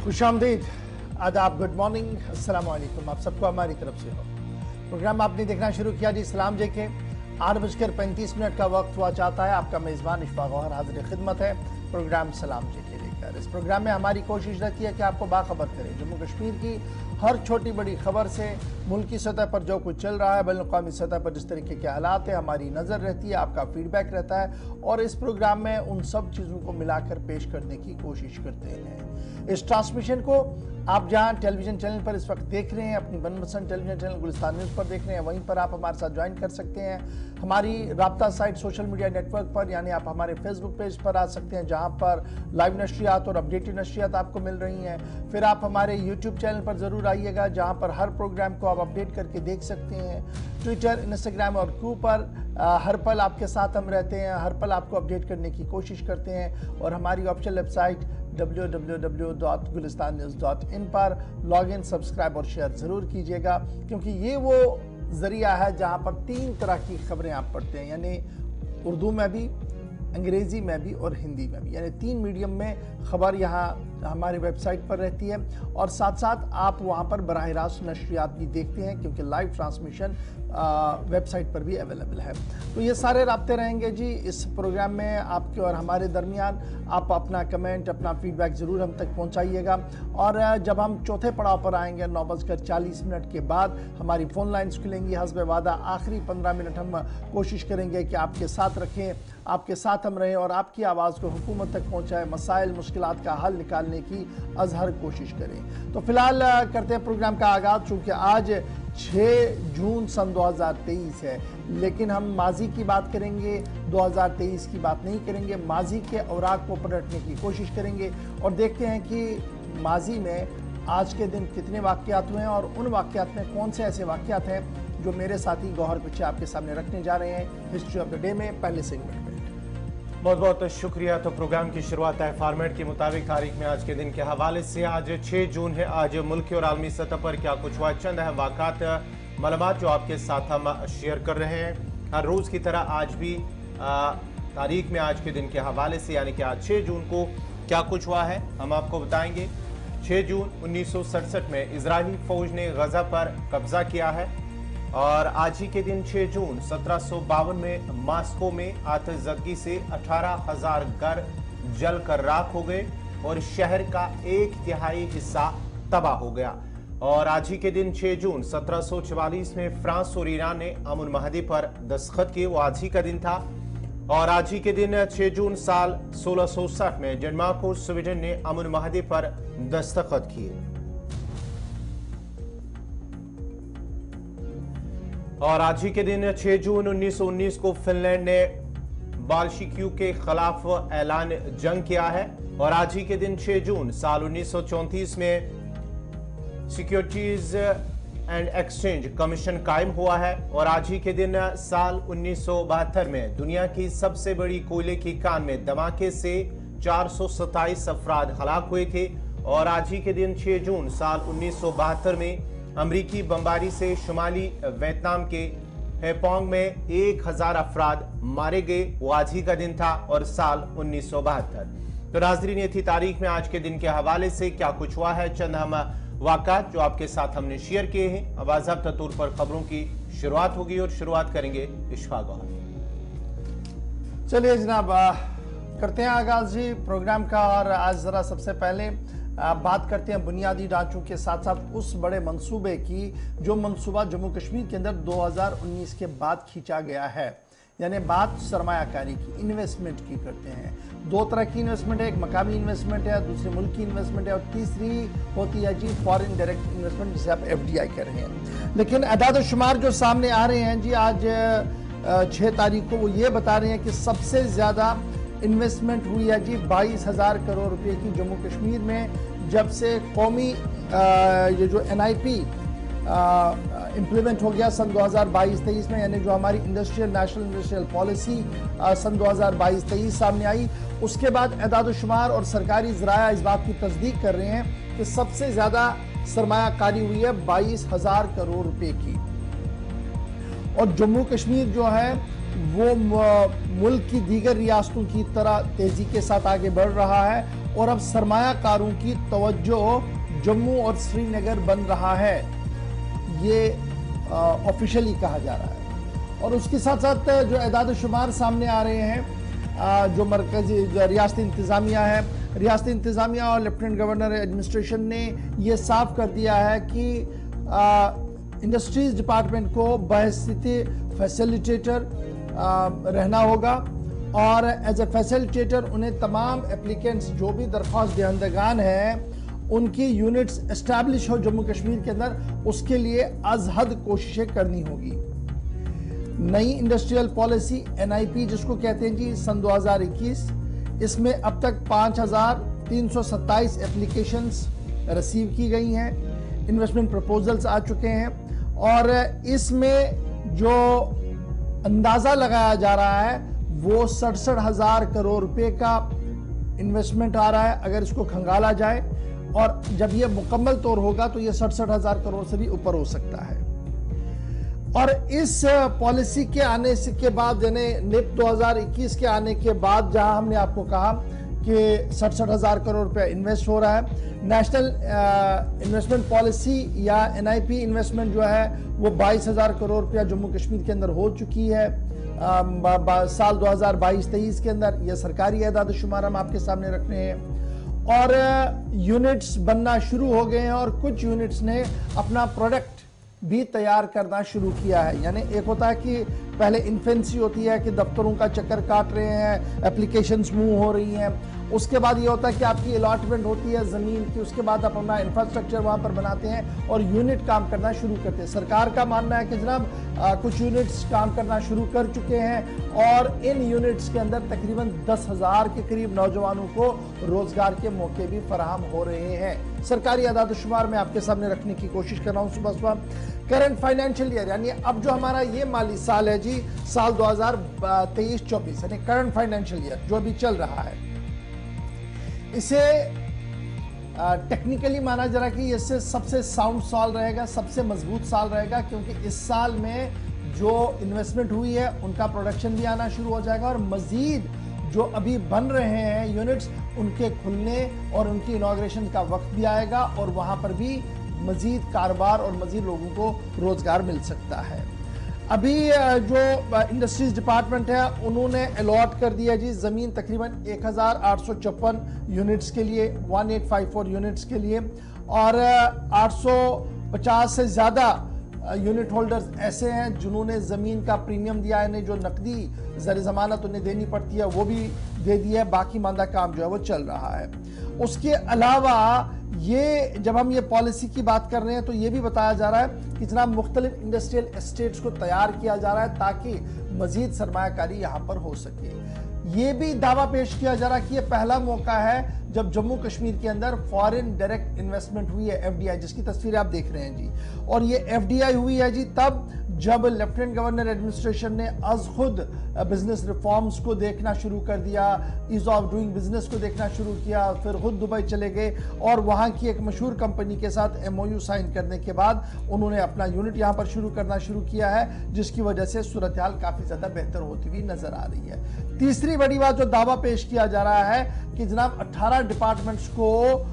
खुशामदीद, आदाब, good morning, अस्सलाम वालेकुम। आप सबको हमारी तरफ से हो। प्रोग्राम आपने देखना शुरू किया जी सलाम जे के 8:35 का वक्त हुआ चाहता है। आपका मेज़बान इशफाक गौहर हाजिर खिदमत है प्रोग्राम सलाम जे के लेकर। इस प्रोग्राम में हमारी कोशिश रहती है कि आपको बाखबर करें जम्मू कश्मीर की हर छोटी बड़ी खबर से, मुल्की सतह पर जो कुछ चल रहा है, बैनुल-अक़वामी सतह पर जिस तरीके के हालात है, हमारी नज़र रहती है, आपका फीडबैक रहता है और इस प्रोग्राम में उन सब चीज़ों को मिलाकर पेश करने की कोशिश करते हैं। इस ट्रांसमिशन को आप जहां टेलीविजन चैनल पर इस वक्त देख रहे हैं, अपनी मनपसंद टेलीविजन चैनल गुलिस्तान न्यूज़ पर देख रहे हैं, वहीं पर आप हमारे साथ ज्वाइन कर सकते हैं। हमारी राब्ता साइट सोशल मीडिया नेटवर्क पर, यानी आप हमारे फेसबुक पेज पर आ सकते हैं जहां पर लाइव नशरियात और अपडेटेड नशरियात आपको मिल रही हैं। फिर आप हमारे यूट्यूब चैनल पर ज़रूर आइएगा जहां पर हर प्रोग्राम को आप अपडेट करके देख सकते हैं। ट्विटर, इंस्टाग्राम और क्यू पर हर पल आपके साथ हम रहते हैं, हर पल आपको अपडेट करने की कोशिश करते हैं। और हमारी ऑफिशियल वेबसाइट www.gulistannews.in पर लॉग इन, सब्सक्राइब और शेयर ज़रूर कीजिएगा, क्योंकि ये वो ज़रिया है जहाँ पर 3 तरह की खबरें आप पढ़ते हैं, यानी उर्दू में भी, अंग्रेज़ी में भी और हिंदी में भी, यानी 3 मीडियम में खबर यहाँ हमारी वेबसाइट पर रहती है। और साथ साथ आप वहाँ पर बराह रास्त नशरियात भी देखते हैं, क्योंकि लाइव ट्रांसमिशन वेबसाइट पर भी अवेलेबल है। तो ये सारे राब्ते रहेंगे जी इस प्रोग्राम में आपके और हमारे दरमियान। आप अपना कमेंट, अपना फीडबैक ज़रूर हम तक पहुँचाइएगा। और जब हम चौथे पड़ाव पर आएंगे 9:40 के बाद हमारी फ़ोन लाइन्स खुलेंगी हस्ब वादा। आखिरी 15 मिनट हम कोशिश करेंगे कि आपके साथ रखें, आपके साथ हम रहें और आपकी आवाज़ को हुकूमत तक पहुँचाएँ, मसाइल मुश्किलात का हल निकालने की अजहर कोशिश करें। तो फिलहाल करते हैं प्रोग्राम का आगाज़। चूँकि आज 6 जून सन 2023 है, लेकिन हम माजी की बात करेंगे, 2023 की बात नहीं करेंगे। माजी के औराक को पलटने की कोशिश करेंगे और देखते हैं कि माजी में आज के दिन कितने वाक़यात हुए हैं और उन वाक़यात में कौन से ऐसे वाक़यात हैं जो मेरे साथी गौहर कुछ आपके सामने रखने जा रहे हैं हिस्ट्री ऑफ द डे में पहले सेगमेंट में। बहुत बहुत शुक्रिया। तो प्रोग्राम की शुरुआत है फॉर्मेट के मुताबिक तारीख में आज के दिन के हवाले से। आज 6 जून है। आज मुल्की और आलमी सतह पर क्या कुछ हुआ, चंद अहम वाक़ात, मालूमात जो आपके साथ हम शेयर कर रहे हैं हर रोज़ की तरह। आज भी तारीख में आज के दिन के हवाले से, यानी कि आज 6 जून को क्या कुछ हुआ है हम आपको बताएंगे। 6 जून 1967 में इजरायली फ़ौज ने गजा पर कब्जा किया है। और आज ही के दिन 6 जून 1752 में मॉस्को में आतिशज़दगी से 18,000 घर जलकर राख हो गए और शहर का 1/3 हिस्सा तबाह हो गया। और आज ही के दिन 6 जून 1744 में फ्रांस और ईरान ने अमन माहदे पर दस्तखत किए, वो आज ही का दिन था। और आज ही के दिन 6 जून साल 1660 में डेनमार्क और स्वीडन ने अमन माहदे पर दस्तखत किए। और आज ही के दिन 6 जून 1919 को फिनलैंड ने बाल्शिक्यू के खिलाफ ऐलान जंग किया है। और आज ही के दिन 6 जून साल 1934 में सिक्योरिटीज एंड एक्सचेंज कमीशन कायम हुआ है। और आज ही के दिन साल 1972 में दुनिया की सबसे बड़ी कोयले की खान में धमाके से 427 अफराद हलाक हुए थे। और आज ही के दिन 6 जून साल 1972 में अमरीकी बमबारी से शुमाली वियतनाम के हैपोंग में 1000 अफराद मारे गए, वो आज ही का दिन था और साल 1972। तो नाज़रीन, ये थी तारीख में आज के दिन के हवाले से क्या कुछ हुआ है, चंद हम वाक़ात जो आपके साथ हमने शेयर किए हैं। अब बाज़ाब्ता तौर पर खबरों की शुरुआत होगी और शुरुआत करेंगे इशफाक गौहर। चलिए जनाब, करते हैं आगाज़ जी प्रोग्राम का। और आज ज़रा सबसे पहले बात करते हैं बुनियादी ढांचों के साथ साथ उस बड़े मंसूबे की जो मंसूबा जम्मू कश्मीर के अंदर 2019 के बाद खींचा गया है। यानी बात सरमायाकारी की, इन्वेस्टमेंट की करते हैं। 2 तरह की इन्वेस्टमेंट है, एक मकामी इन्वेस्टमेंट है, दूसरी मुल्क की इन्वेस्टमेंट है और तीसरी होती है जी फॉरेन डायरेक्ट इन्वेस्टमेंट, जिसे आप FDI कह रहे हैं। लेकिन अदाद शुमार जो सामने आ रहे हैं जी आज 6 तारीख को, वो ये बता रहे हैं कि सबसे ज़्यादा इन्वेस्टमेंट हुई है जी 22,000 करोड़ रुपए की जम्मू कश्मीर में, जब से कौमी ये जो NIP इम्प्लीमेंट हो गया सन 2022-23 में, यानी जो हमारी नेशनल इंडस्ट्रियल पॉलिसी सन 2022-23 सामने आई। उसके बाद एदाद शुमार और सरकारी ज़राया इस बात की तस्दीक कर रहे हैं कि सबसे ज़्यादा सरमायाकारी हुई है 22,000 करोड़ रुपए की। और जम्मू कश्मीर जो है वो मुल्क की दीगर रियासतों की तरह तेज़ी के साथ आगे बढ़ रहा है اور اب سرمایہ کاروں کی توجہ جموں اور سری نگر بن رہا ہے، یہ آفیشلی کہا جا رہا ہے۔ اور اس کے ساتھ ساتھ جو اعداد و شمار سامنے آ رہے ہیں، جو مرکزی ریاستی انتظامیہ ہے، ریاستی انتظامیہ اور لیفٹیننٹ گورنر ایڈمنسٹریشن نے یہ صاف کر دیا ہے کہ انڈسٹریز ڈپارٹمنٹ کو بحیثیت فیسیلیٹیٹر رہنا ہوگا، اور ایز اے فیسیلیٹیٹر انہیں تمام اپلیکینٹس جو بھی درخواست دہندگان ہیں ان کی یونٹس اسٹیبلش ہو جموں کشمیر کے اندر، اس کے لیے از حد کوششیں کرنی ہوگی۔ نئی انڈسٹریل پالیسی NIP جس کو کہتے ہیں جی سن 2021، اس میں اب تک 5327 اپلیکیشنز ریسیو کی گئی ہیں، انویسٹمنٹ پروپوزلز آ چکے ہیں، اور اس میں جو اندازہ لگایا جا رہا ہے وہ 67,000 کروڑ روپے کا انویسٹمنٹ آ رہا ہے اگر اس کو کھنگالا جائے، اور جب یہ مکمل طور ہوگا تو یہ 67,000 کروڑ سے بھی اوپر ہو سکتا ہے۔ اور اس پالیسی کے آنے کے بعد، یعنی NIP 2021 کے آنے کے بعد، جہاں ہم نے آپ کو کہا کہ 67,000 کروڑ روپے انویسٹ ہو رہا ہے، نیشنل انویسٹمنٹ پالیسی یا NIP انویسٹمنٹ جو ہے وہ 22,000 کروڑ روپیہ جموں کشمیر کے اندر ہو چکی ہے سال 2022-23 کے اندر۔ یہ سرکاری اعداد و شمار ہم آپ کے سامنے رکھ رہے ہیں، اور یونٹس بننا شروع ہو گئے ہیں، اور کچھ یونٹس نے اپنا پروڈکٹ بھی تیار کرنا شروع کیا ہے۔ یعنی ایک ہوتا ہے کہ پہلے انفینسی ہوتی ہے کہ دفتروں کا چکر کاٹ رہے ہیں، اپلیکیشنز موو ہو رہی ہیں، اس کے بعد یہ ہوتا ہے کہ آپ کی الاٹمنٹ ہوتی ہے زمین کی، اس کے بعد آپ اپنا انفراسٹرکچر وہاں پر بناتے ہیں اور یونٹ کام کرنا شروع کرتے ہیں۔ سرکار کا ماننا ہے کہ جناب کچھ یونٹس کام کرنا شروع کر چکے ہیں، اور ان یونٹس کے اندر تقریباً 10,000 کے قریب نوجوانوں کو روزگار کے موقع بھی فراہم ہو رہے ہیں۔ سرکاری اعداد و شمار میں آپ کے سامنے رکھنے کی کوشش کر رہا ہوں صبح۔ کرنٹ فائنینشل ایئر، یعنی اب جو ہمارا یہ مالی سال ہے جی، سال 2023-24، یعنی کرنٹ فائنینشل ایئر جو ابھی چل رہا ہے، اسے ٹیکنیکلی مانا جا رہا ہے کہ اس سے سب سے ساؤنڈ سال رہے گا، سب سے مضبوط سال رہے گا، کیونکہ اس سال میں جو انویسٹمنٹ ہوئی ہے ان کا پروڈکشن بھی آنا شروع ہو جائے گا، اور مزید جو ابھی بن رہے ہیں یونٹس ان کے کھلنے اور ان کی انوگریشن کا وقت بھی آئے گا، اور وہاں پر بھی مزید کاروبار اور مزید لوگوں کو روزگار مل سکتا ہے۔ ابھی جو انڈسٹریز ڈپارٹمنٹ ہے انہوں نے الاٹ کر دیا جی زمین تقریباً 1,856 یونٹس کے لیے، 1854 یونٹس کے لیے، اور 850 سے زیادہ یونٹ ہولڈرز ایسے ہیں جنہوں نے زمین کا پریمیم دیا ہے، جو نقدی زر ضمانت انہیں دینی پڑتی ہے وہ بھی دے دیا ہے، باقی ماندہ کام جو ہے وہ چل رہا ہے۔ اس کے علاوہ یہ جب ہم یہ پالیسی کی بات کر رہے ہیں تو یہ بھی بتایا جا رہا ہے کہ جناب مختلف انڈسٹریل اسٹیٹس کو تیار کیا جا رہا ہے تاکہ مزید سرمایہ کاری یہاں پر ہو سکے۔ یہ بھی دعویٰ پیش کیا جا رہا ہے کہ یہ پہلا موقع ہے جب جموں کشمیر کے اندر فارن ڈائریکٹ انویسٹمنٹ ہوئی ہے، FDI، جس کی تصویریں آپ دیکھ رہے ہیں جی، اور یہ FDI ہوئی ہے جی تب جب لیفٹیننٹ گورنر ایڈمنسٹریشن نے از خود بزنس ریفارمز کو دیکھنا شروع کر دیا، ایز آف ڈوئنگ بزنس کو دیکھنا شروع کیا، پھر خود دبئی چلے گئے اور وہاں کی ایک مشہور کمپنی کے ساتھ MOU سائن کرنے کے بعد انہوں نے اپنا یونٹ یہاں پر کرنا شروع کیا ہے، جس کی وجہ سے صورتحال کافی زیادہ بہتر ہوتی ہوئی نظر آ رہی ہے۔ تیسری بڑی بات جو دعویٰ پیش کیا جا رہا ہے کہ جناب 18 ڈپارٹمنٹس کو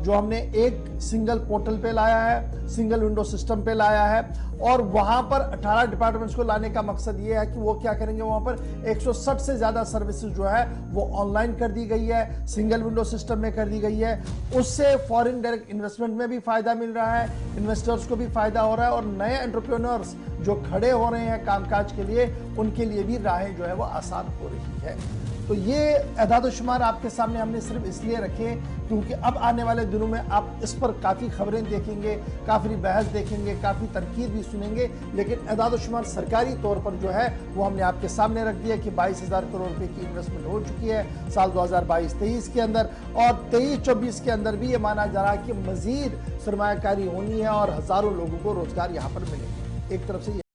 جو ہم نے ایک سنگل پورٹل پہ لایا ہے، سنگل ونڈو سسٹم پہ لایا ہے، اور وہاں پر 18 ڈپارٹمنٹس کو لانے کا مقصد یہ ہے کہ وہ کیا کریں گے، وہاں پر 160 سے زیادہ سروسز جو ہے وہ آن لائن کر دی گئی ہے، سنگل ونڈو سسٹم میں کر دی گئی ہے۔ اس سے فارن ڈائریکٹ انویسٹمنٹ میں بھی فائدہ مل رہا ہے، انویسٹرز کو بھی فائدہ ہو رہا ہے، اور نئے انٹرپرینورز جو کھڑے ہو رہے ہیں کام کاج کے لیے ان کے لیے بھی راہیں جو ہے وہ آسان ہو رہی ہے۔ تو یہ اعداد و شمار آپ کے سامنے ہم نے صرف اس لیے رکھے کیونکہ اب آنے والے دنوں میں آپ اس پر کافی خبریں دیکھیں گے، کافی بحث دیکھیں گے، کافی تنقید بھی سنیں گے، لیکن اعداد و شمار سرکاری طور پر جو ہے وہ ہم نے آپ کے سامنے رکھ دیا کہ 22,000 کروڑ روپے کی انویسٹمنٹ ہو چکی ہے سال 2022-23 کے اندر، اور 23-24 کے اندر بھی یہ مانا جا رہا ہے کہ مزید سرمایہ کاری ہونی ہے اور ہزاروں لوگوں کو روزگار یہاں پر ملے گا۔ ایک طرف سے